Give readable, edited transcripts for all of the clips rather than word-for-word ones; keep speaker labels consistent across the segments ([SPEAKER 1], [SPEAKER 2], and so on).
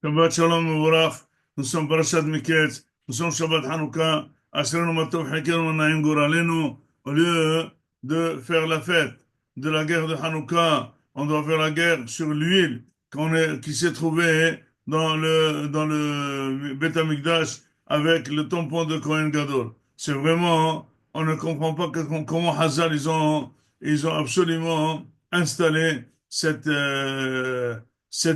[SPEAKER 1] Shabbat Shalom Mevorach, nous sommes Parashat Miketz, nous sommes Shabbat Hanouka, Asherenu Matov Chekenu Naim Goralenu. Au lieu de faire la fête de la guerre de Hanouka, on doit faire la guerre sur l'huile qui s'est trouvée dans le Beth Amikdash avec le tampon de Kohen Gadol. C'est vraiment, on ne comprend pas comment Hazal ils ont absolument installé cette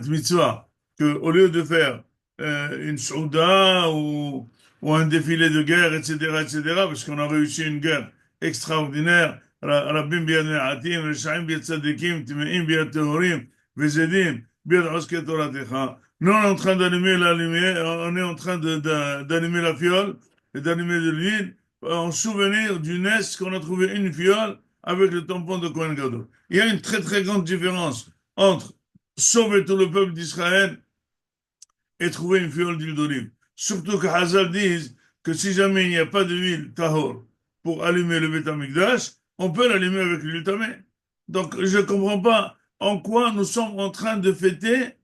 [SPEAKER 1] mitzvah que au lieu de faire une souda ou un défilé de guerre, etc., etc., parce qu'on a réussi une guerre extraordinaire, Rabbim biyad me'atim, Reshaim biyad tzadikim, Timeim biyad tehorim, Vezedim biyad oske toratecha. Nous, on est en train d'allumer la lumière, on est en train d'allumer la fiole et d'allumer de l'huile en souvenir du Nes qu'on a trouvé une fiole avec le tampon de Kohen Gadol. Il y a une très très grande différence entre sauver tout le peuple d'Israël et trouver une fiole d'huile d'olive. Surtout que Hazal dise que si jamais il n'y a pas d'huile tahor pour allumer le Beth Amikdash, on peut l'allumer avec l'huile tamée. Donc je ne comprends pas en quoi nous sommes en train de fêter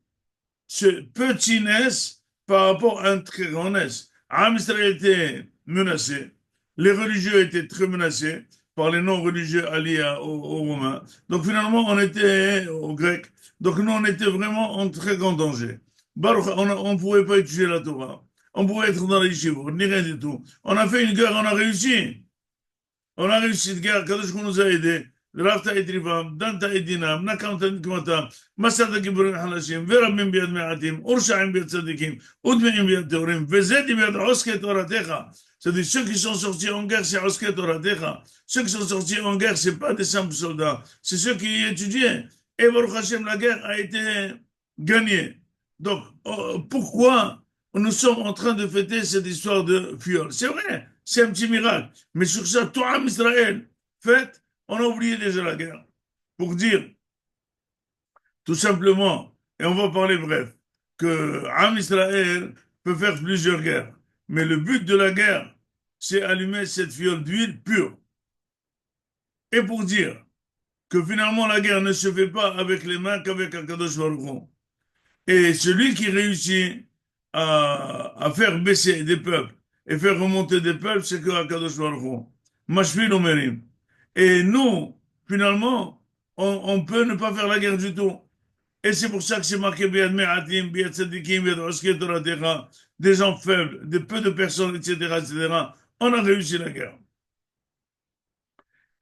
[SPEAKER 1] ce petit Nes par rapport à un très grand Nes. Am Israël était menacé, les religieux étaient très menacés par les non-religieux alliés aux Romains. Donc finalement, on était aux Grecs. Donc nous, on était vraiment en très grand danger. Baruch, on ne pouvait pas étudier la Torah. On pouvait être dans les yeshivot, ni rien du tout. On a fait une guerre, on a réussi. On a réussi cette guerre, Kadosh nous a aidés. Rafta et Trivam, Danta et Dinam, Nakamta et Nikmatam, Masata Kiburin Halashim, Verabim Biad Me'atim, Urshaim Biad Tzadikim, Udmeim Biad Teorim, Vezedi Biad Oske Toratecha. C'est-à-dire ceux qui sont sortis en guerre, c'est Oske Toratecha. Ceux qui sont sortis en guerre, c'est pas des simples soldats, c'est ceux qui étudiaient. Et Baruch Hashem, la guerre a été gagnée. Donc, pourquoi nous sommes en train de fêter cette histoire de fiole? C'est vrai, c'est un petit miracle. Mais sur ça, tout Am Israël, fête, on a oublié déjà la guerre. Pour dire, tout simplement, et on va parler bref, que Am Israël peut faire plusieurs guerres. Mais le but de la guerre, c'est allumer cette fiole d'huile pure. Et pour dire que finalement la guerre ne se fait pas avec les mains qu'avec Akadosh Baruch Hu. Et celui qui réussit à faire baisser des peuples et faire remonter des peuples, c'est que Akadosh Baruch Hu. Mashvil Omerim. Et nous, finalement, on peut ne pas faire la guerre du tout. Et c'est pour ça que c'est marqué Biad Me'atim, Biad Tzadikim, Biad Oske Toratecha, des gens faibles, de peu de personnes, etc., etc. On a réussi la guerre.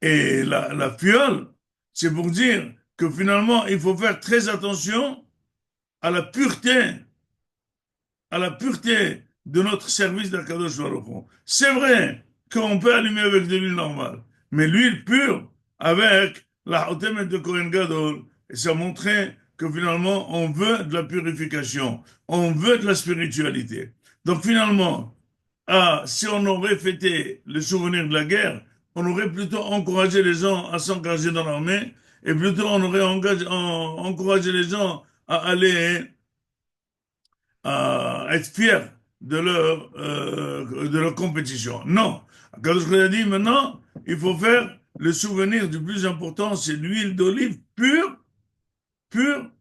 [SPEAKER 1] Et la fiole, c'est pour dire que finalement, il faut faire très attention à la pureté, de notre service d'Akadosh Baruch Hu. C'est vrai qu'on peut allumer avec de l'huile normale, mais l'huile pure, avec la Hotemet de Kohen Gadol, et ça montrait que finalement, on veut de la purification, on veut de la spiritualité. Donc finalement, si on aurait fêté le souvenir de la guerre, on aurait plutôt encouragé les gens à s'engager dans l'armée, et plutôt on aurait encouragé les gens à aller à être fiers de leur compétition. Non. Quand je a dit maintenant, il faut faire le souvenir du plus important, c'est l'huile d'olive pure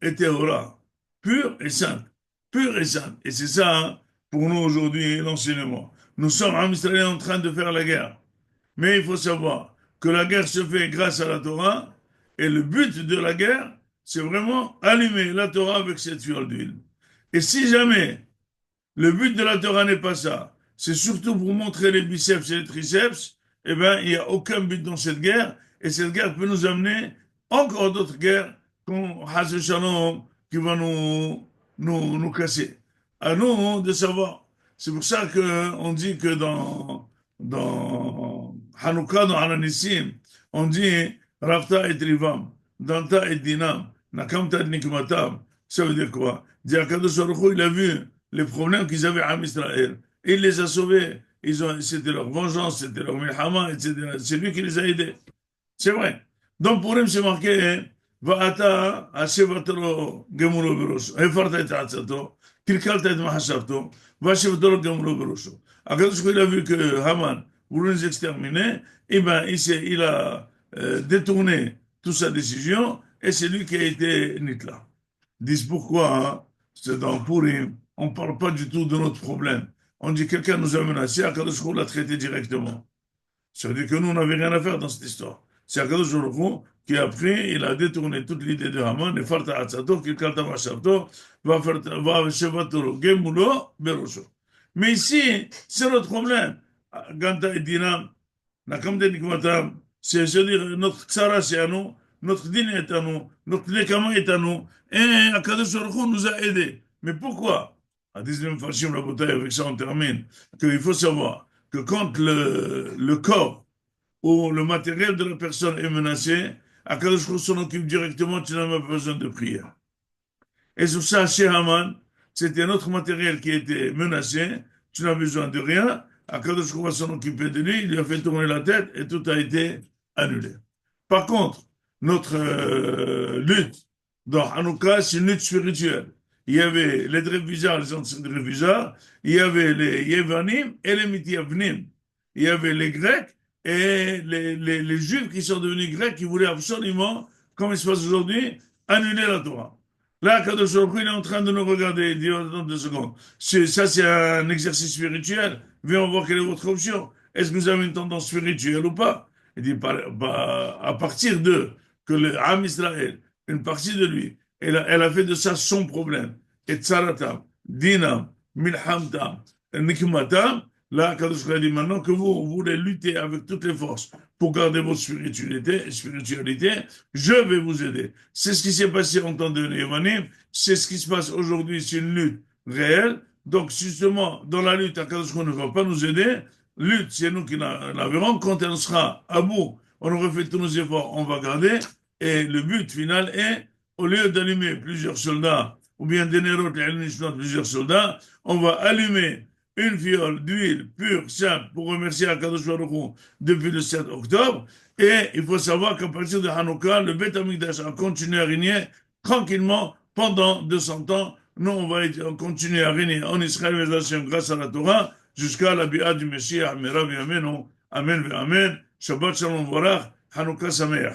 [SPEAKER 1] et théora. Pure et sainte. Pure et sainte. Et c'est ça, hein, pour nous aujourd'hui, l'enseignement. Nous sommes en Israël en train de faire la guerre. Mais il faut savoir que la guerre se fait grâce à la Torah, et le but de la guerre, c'est vraiment allumer la Torah avec cette fiole d'huile. Et si jamais le but de la Torah n'est pas ça, c'est surtout pour montrer les biceps et les triceps, eh bien, il n'y a aucun but dans cette guerre, et cette guerre peut nous amener encore d'autres guerres qui vont nous casser. À nous de savoir. C'est pour ça qu'on dit que dans Hanouka, dans Hananissim, on dit Rafta et Rivam, Danta et Dinam, Nakamta et Nikmatam. Ça veut dire quoi? Akadosh Baruch Hu, il a vu les problèmes qu'ils avaient à Israël. Et il les a sauvés. C'était leur vengeance, c'était leur milhama, etc. C'est lui qui les a aidés. C'est vrai. Donc pour eux, c'est marqué Va'ata Hashevataro Gemulo Berosho. Hefarta et Hatzato, Kilkalta et Mahashavto, Vashevataro Gemulo Berosho. Akadosh Baruch Hu, il a vu que Haman voulait les exterminer. Eh bien, il a détourné toute sa décision et c'est lui qui a été Nitla. Disent pourquoi, hein, c'est dans Purim, on ne parle pas du tout de notre problème. On dit quelqu'un nous a menacé, Akadosh Baruch Hu l'a traité directement. Ça veut dire que nous, on n'avait rien à faire dans cette histoire. C'est Akadosh Baruch Hu qui a pris, il a détourné toute l'idée de Haman, et Farta Atzato, qui kalta Mashavto, va Shevatoro, Gemulo, Berosho. Mais ici, c'est notre problème. Ganta et Dinam, Nakamde Nikmatam, c'est-à-dire notre tsara c'est à nous, notre dîner est à nous, notre nekama est à nous, et Akadosh Baruch Hu nous a aidés. Mais pourquoi? À 19e Fashim, la bataille, avec ça on termine, qu'il faut savoir que quand le corps ou le matériel de la personne est menacé, Akadosh Baruch Hu s'en occupe directement, tu n'as même pas besoin de prière. Et sur ça, chez Haman, c'était notre matériel qui était menacé, tu n'as besoin de rien, Akadosh Baruch Hu va s'en occuper de lui, il lui a fait tourner la tête et tout a été annulé. Par contre, notre lutte dans Hanouka, c'est une lutte spirituelle. Il y avait les Drevizar, les anciens Drevizar, il y avait les Yevanim et les Mityavnim. Il y avait les Grecs et les Juifs qui sont devenus Grecs, qui voulaient absolument, comme il se passe aujourd'hui, annuler la Torah. Là, Kadosh Baruch Hu, il est en train de nous regarder. Il dit, attends 2 secondes. Ça, c'est un exercice spirituel. Viens voir quelle est votre option. Est-ce que vous avez une tendance spirituelle ou pas? Il dit, à partir de que le Ham Israël, une partie de lui, elle a fait de ça son problème. Et Tzaratam, Dinam, Milhamtam, Nikmatam, là, Kadosh Baruch Hu dit maintenant que vous voulez lutter avec toutes les forces pour garder votre spiritualité, je vais vous aider. C'est ce qui s'est passé en temps de Yévanim, c'est ce qui se passe aujourd'hui, c'est une lutte réelle. Donc, justement, dans la lutte, Akadosh Baruch Hu ne va pas nous aider. Lutte, c'est nous qui la verrons. Quand elle sera à bout, on aura fait tous nos efforts, on va garder. Et le but final est, au lieu d'allumer plusieurs soldats, ou bien d'énérer plusieurs soldats, on va allumer une fiole d'huile pure, simple, pour remercier Akadosh Baruch Hu depuis le 7 octobre. Et il faut savoir qu'à partir de Hanouka, le Beth Amikdash a continué à régner tranquillement pendant 200 ans. Nous, on va continuer à régner en Israël grâce à la Torah jusqu'à la bi'a du Messie. Amen, Amen, Amen. Shabbat Shalom Varach, Hanouka Sameach.